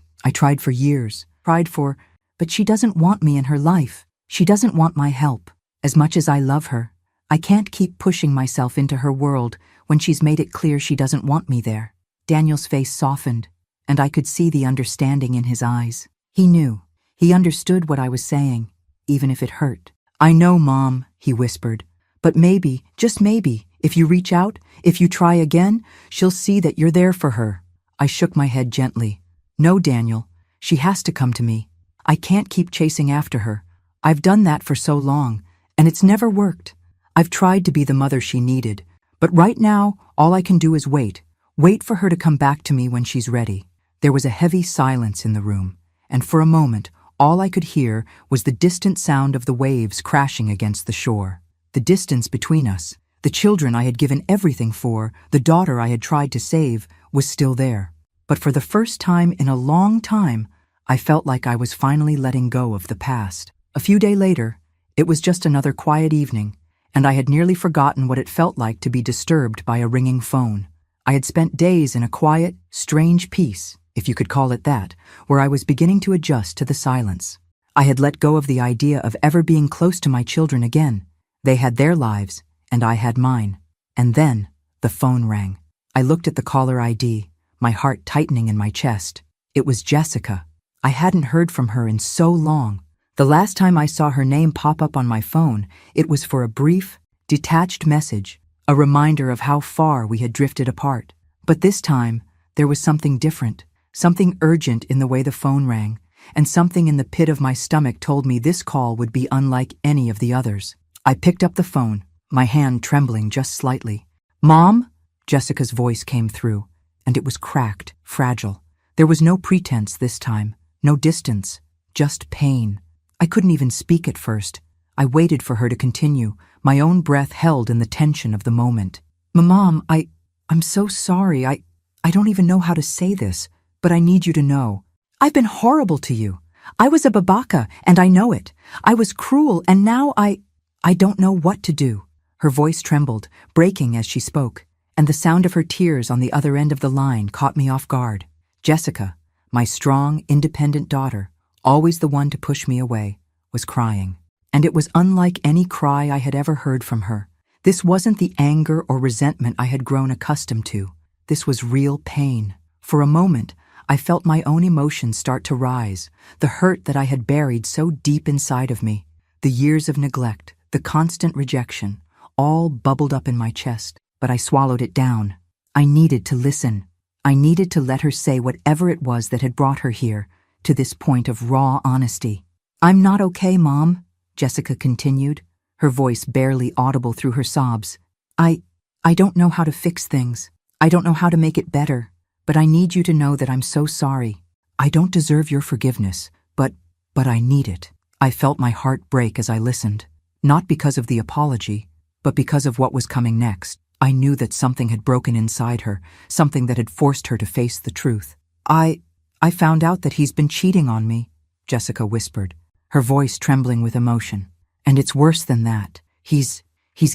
Speaker 1: for years, but she doesn't want me in her life. She doesn't want my help. As much as I love her, I can't keep pushing myself into her world when she's made it clear she doesn't want me there." Daniel's face softened, and I could see the understanding in his eyes. He knew. He understood what I was saying, even if it hurt. "I know, Mom," he whispered, "but maybe, just maybe, if you reach out, if you try again, she'll see that you're there for her." I shook my head gently. "No, Daniel, she has to come to me. I can't keep chasing after her. I've done that for so long, and it's never worked. I've tried to be the mother she needed, but right now, all I can do is wait Wait for her to come back to me when she's ready." There was a heavy silence in the room, and for a moment, all I could hear was the distant sound of the waves crashing against the shore. The distance between us, the children I had given everything for, the daughter I had tried to save, was still there. But for the first time in a long time, I felt like I was finally letting go of the past. A few days later, it was just another quiet evening, and I had nearly forgotten what it felt like to be disturbed by a ringing phone. I had spent days in a quiet, strange peace, if you could call it that, where I was beginning to adjust to the silence. I had let go of the idea of ever being close to my children again. They had their lives, and I had mine. And then, the phone rang. I looked at the caller ID, my heart tightening in my chest. It was Jessica. I hadn't heard from her in so long. The last time I saw her name pop up on my phone, it was for a brief, detached message, a reminder of how far we had drifted apart. But this time, there was something different, something urgent in the way the phone rang, and something in the pit of my stomach told me this call would be unlike any of the others. I picked up the phone, my hand trembling just slightly. "Mom?" Jessica's voice came through, and it was cracked, fragile. There was no pretense this time, no distance, just pain. I couldn't even speak at first. I waited for her to continue, my own breath held in the tension of the moment. "Mom, I'm so sorry. I don't even know how to say this, but I need you to know. I've been horrible to you. I was a babaka, and I know it. I was cruel, and now I don't know what to do." Her voice trembled, breaking as she spoke, and the sound of her tears on the other end of the line caught me off guard. Jessica, my strong, independent daughter, always the one to push me away, was crying. And it was unlike any cry I had ever heard from her. This wasn't the anger or resentment I had grown accustomed to. This was real pain. For a moment, I felt my own emotions start to rise, the hurt that I had buried so deep inside of me. The years of neglect, the constant rejection, all bubbled up in my chest, but I swallowed it down. I needed to listen. I needed to let her say whatever it was that had brought her here, to this point of raw honesty. "I'm not okay, Mom," Jessica continued, her voice barely audible through her sobs. I don't know how to fix things. I don't know how to make it better, but I need you to know that I'm so sorry. I don't deserve your forgiveness, but I need it." I felt my heart break as I listened, not because of the apology, but because of what was coming next. I knew that something had broken inside her, something that had forced her to face the truth. I found out that he's been cheating on me," Jessica whispered, her voice trembling with emotion. "And it's worse than that. He's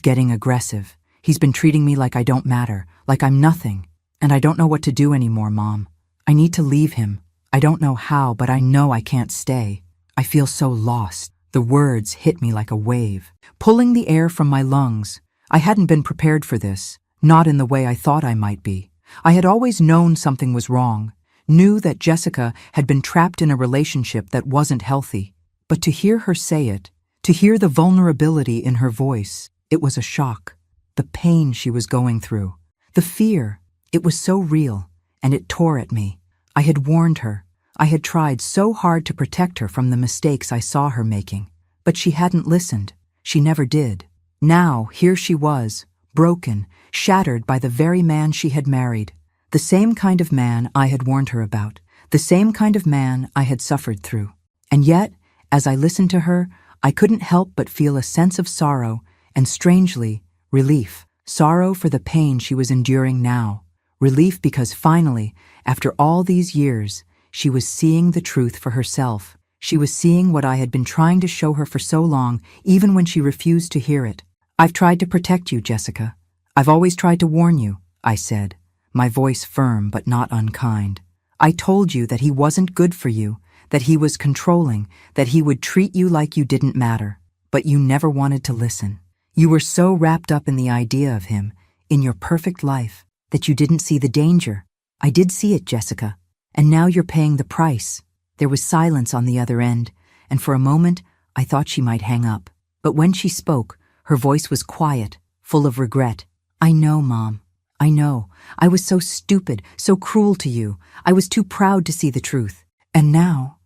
Speaker 1: getting aggressive. He's been treating me like I don't matter, like I'm nothing. And I don't know what to do anymore, Mom. I need to leave him. I don't know how, but I know I can't stay. I feel so lost." The words hit me like a wave, pulling the air from my lungs. I hadn't been prepared for this, not in the way I thought I might be. I had always known something was wrong, knew that Jessica had been trapped in a relationship that wasn't healthy. But to hear her say it, to hear the vulnerability in her voice, it was a shock. The pain she was going through, the fear, it was so real, and it tore at me. I had warned her. I had tried so hard to protect her from the mistakes I saw her making. But she hadn't listened. She never did. Now, here she was, broken, shattered by the very man she had married. The same kind of man I had warned her about. The same kind of man I had suffered through. And yet, as I listened to her, I couldn't help but feel a sense of sorrow and, strangely, relief. Sorrow for the pain she was enduring now. Relief because finally, after all these years, she was seeing the truth for herself. She was seeing what I had been trying to show her for so long, even when she refused to hear it. "I've tried to protect you, Jessica. I've always tried to warn you," I said, my voice firm but not unkind. "I told you that he wasn't good for you, that he was controlling, that he would treat you like you didn't matter. But you never wanted to listen. You were so wrapped up in the idea of him, in your perfect life, that you didn't see the danger. I did see it, Jessica, and now you're paying the price." There was silence on the other end, and for a moment I thought she might hang up. But when she spoke, her voice was quiet, full of regret. "I know, Mom. I know. I was so stupid, so cruel to you. I was too proud to see the truth. And now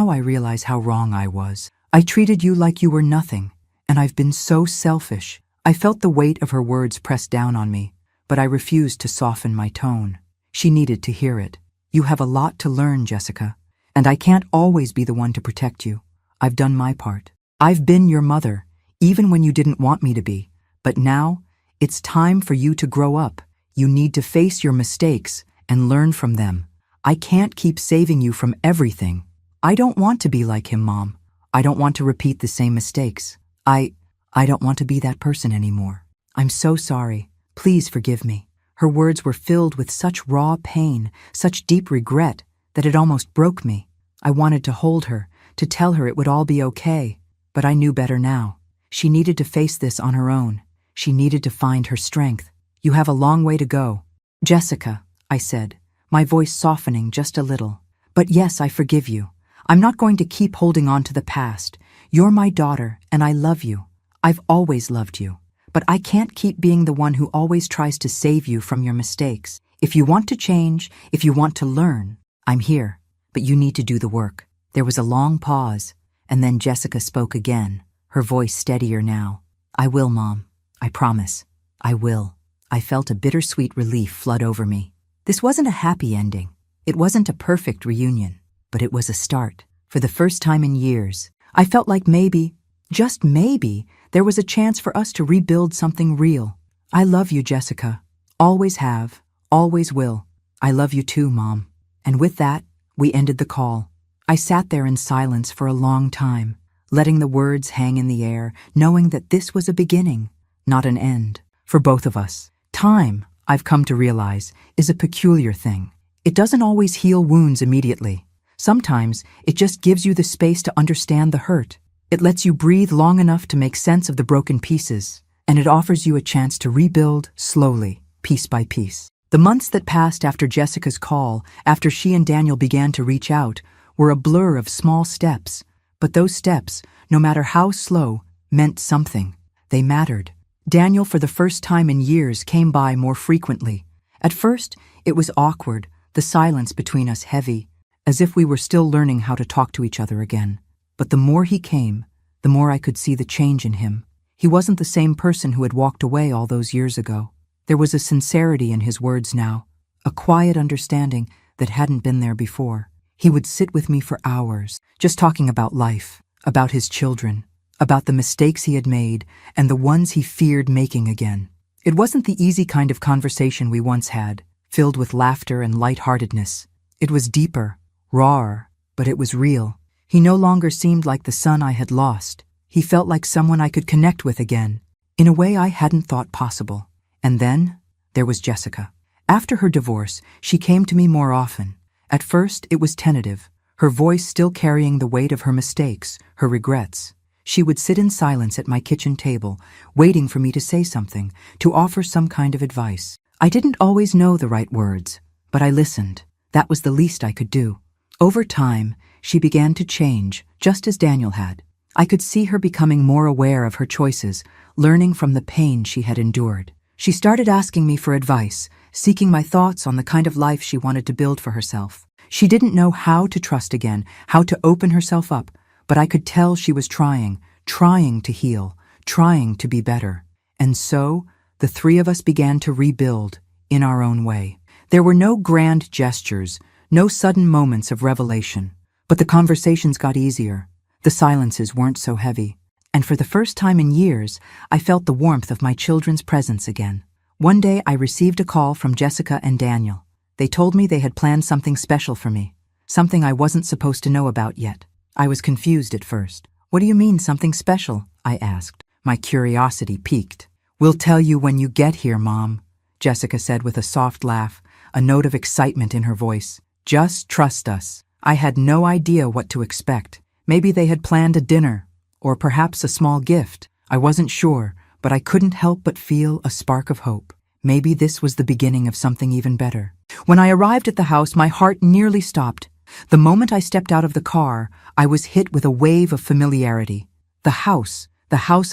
Speaker 1: I realize how wrong I was. I treated you like you were nothing, and I've been so selfish." I felt the weight of her words press down on me. but I refused to soften my tone. She needed to hear it. You have a lot to learn, Jessica, and I can't always be the one to protect you. I've done my part. I've been your mother, even when you didn't want me to be. But now, it's time for you to grow up. You need to face your mistakes and learn from them. I can't keep saving you from everything. I don't want to be like him, Mom. I don't want to repeat the same mistakes. I don't want to be that person anymore. I'm so sorry. Please forgive me. Her words were filled with such raw pain, such deep regret, that it almost broke me. I wanted to hold her, to tell her it would all be okay, but I knew better now. She needed to face this on her own. She needed to find her strength. You have a long way to go. Jessica, I said, my voice softening just a little. But yes, I forgive you. I'm not going to keep holding on to the past. You're my daughter, and I love you. I've always loved you. But I can't keep being the one who always tries to save you from your mistakes. If you want to change, if you want to learn, I'm here. But you need to do the work. There was a long pause, and then Jessica spoke again, her voice steadier now. I will, Mom. I promise. I will. I felt a bittersweet relief flood over me. This wasn't a happy ending. It wasn't a perfect reunion, but it was a start. For the first time in years, I felt like maybe, just maybe, there was a chance for us to rebuild something real. I love you, Jessica. Always have. Always will. I love you too, Mom. And with that, we ended the call. I sat there in silence for a long time, letting the words hang in the air, knowing that this was a beginning, not an end, for both of us. Time, I've come to realize, is a peculiar thing. It doesn't always heal wounds immediately. Sometimes it just gives you the space to understand the hurt. It lets you breathe long enough to make sense of the broken pieces, and it offers you a chance to rebuild slowly, piece by piece. The months that passed after Jessica's call, after she and Daniel began to reach out, were a blur of small steps. But those steps, no matter how slow, meant something. They mattered. Daniel, for the first time in years, came by more frequently. At first, it was awkward, the silence between us heavy, as if we were still learning how to talk to each other again. But the more he came, the more I could see the change in him. He wasn't the same person who had walked away all those years ago. There was a sincerity in his words now, a quiet understanding that hadn't been there before. He would sit with me for hours, just talking about life, about his children, about the mistakes he had made and the ones he feared making again. It wasn't the easy kind of conversation we once had, filled with laughter and lightheartedness. It was deeper, rawer, but it was real. He no longer seemed like the son I had lost. He felt like someone I could connect with again, in a way I hadn't thought possible. And then, there was Jessica. After her divorce, she came to me more often. At first, it was tentative, her voice still carrying the weight of her mistakes, her regrets. She would sit in silence at my kitchen table, waiting for me to say something, to offer some kind of advice. I didn't always know the right words, but I listened. That was the least I could do. Over time, she began to change, just as Daniel had. I could see her becoming more aware of her choices, learning from the pain she had endured. She started asking me for advice, seeking my thoughts on the kind of life she wanted to build for herself. She didn't know how to trust again, how to open herself up, but I could tell she was trying to heal, trying to be better. And so, the three of us began to rebuild, in our own way. There were no grand gestures, no sudden moments of revelation, but the conversations got easier. The silences weren't so heavy. And for the first time in years, I felt the warmth of my children's presence again. One day I received a call from Jessica and Daniel. They told me they had planned something special for me, something I wasn't supposed to know about yet. I was confused at first. What do you mean, something special? I asked. My curiosity piqued. We'll tell you when you get here, Mom, Jessica said with a soft laugh, a note of excitement in her voice. Just trust us. I had no idea what to expect. Maybe they had planned a dinner, or perhaps a small gift. I wasn't sure, but I couldn't help but feel a spark of hope. Maybe this was the beginning of something even better. When I arrived at the house, my heart nearly stopped. The moment I stepped out of the car, I was hit with a wave of familiarity. The house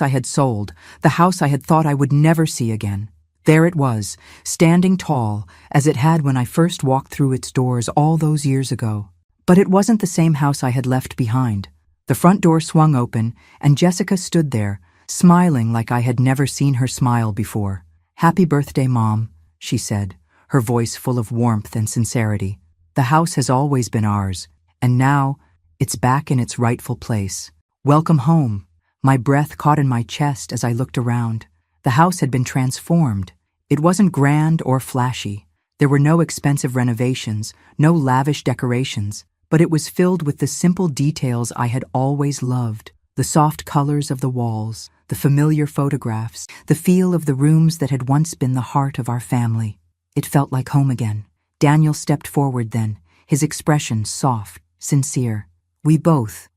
Speaker 1: I had sold, the house I had thought I would never see again. There it was, standing tall, as it had when I first walked through its doors all those years ago. But it wasn't the same house I had left behind. The front door swung open, and Jessica stood there, smiling like I had never seen her smile before. Happy birthday, Mom, she said, her voice full of warmth and sincerity. "The house has always been ours, and now it's back in its rightful place. Welcome home." My breath caught in my chest as I looked around. The house had been transformed. It wasn't grand or flashy. There were no expensive renovations, no lavish decorations, but it was filled with the simple details I had always loved. The soft colors of the walls, the familiar photographs, the feel of the rooms that had once been the heart of our family. It felt like home again. Daniel stepped forward then, his expression soft, sincere. We both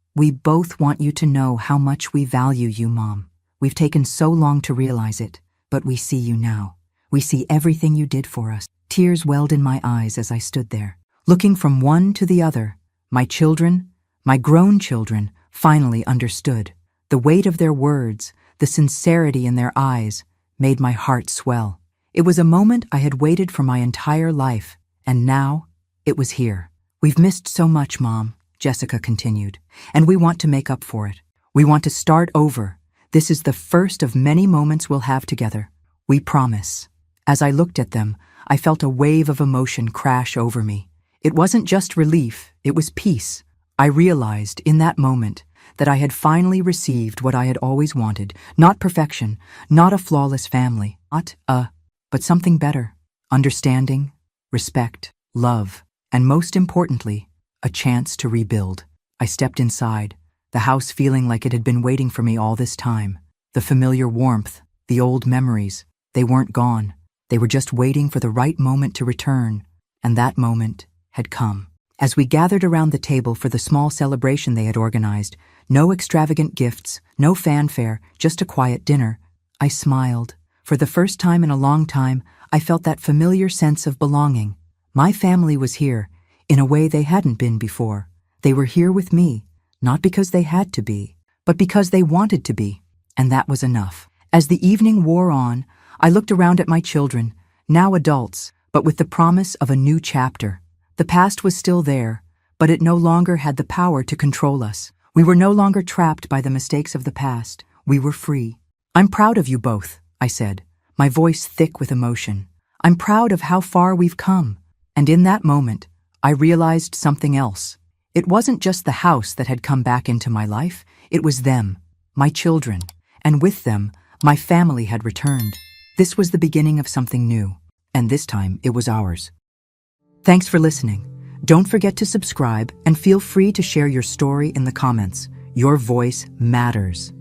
Speaker 1: want you to know how much we value you, Mom. We've taken so long to realize it, but we see you now. We see everything you did for us." Tears welled in my eyes as I stood there, looking from one to the other. My children, my grown children, finally understood. The weight of their words, the sincerity in their eyes, made my heart swell. It was a moment I had waited for my entire life, and now it was here. "We've missed so much, Mom," Jessica continued, "and we want to make up for it. We want to start over. This is the first of many moments we'll have together. We promise." As I looked at them, I felt a wave of emotion crash over me. It wasn't just relief, it was peace. I realized in that moment that I had finally received what I had always wanted. Not perfection, not a flawless family, but something better. Understanding, respect, love, and most importantly, a chance to rebuild. I stepped inside, the house feeling like it had been waiting for me all this time. The familiar warmth, the old memories, they weren't gone. They were just waiting for the right moment to return, and that moment had come. As we gathered around the table for the small celebration they had organized, no extravagant gifts, no fanfare, just a quiet dinner, I smiled. For the first time in a long time, I felt that familiar sense of belonging. My family was here, in a way they hadn't been before. They were here with me, not because they had to be, but because they wanted to be, and that was enough. As the evening wore on, I looked around at my children, now adults, but with the promise of a new chapter. The past was still there, but it no longer had the power to control us. We were no longer trapped by the mistakes of the past. We were free. "I'm proud of you both," I said, my voice thick with emotion. "I'm proud of how far we've come." And in that moment, I realized something else. It wasn't just the house that had come back into my life, it was them, my children, and with them, my family had returned. This was the beginning of something new, and this time it was ours. Thanks for listening. Don't forget to subscribe and feel free to share your story in the comments. Your voice matters.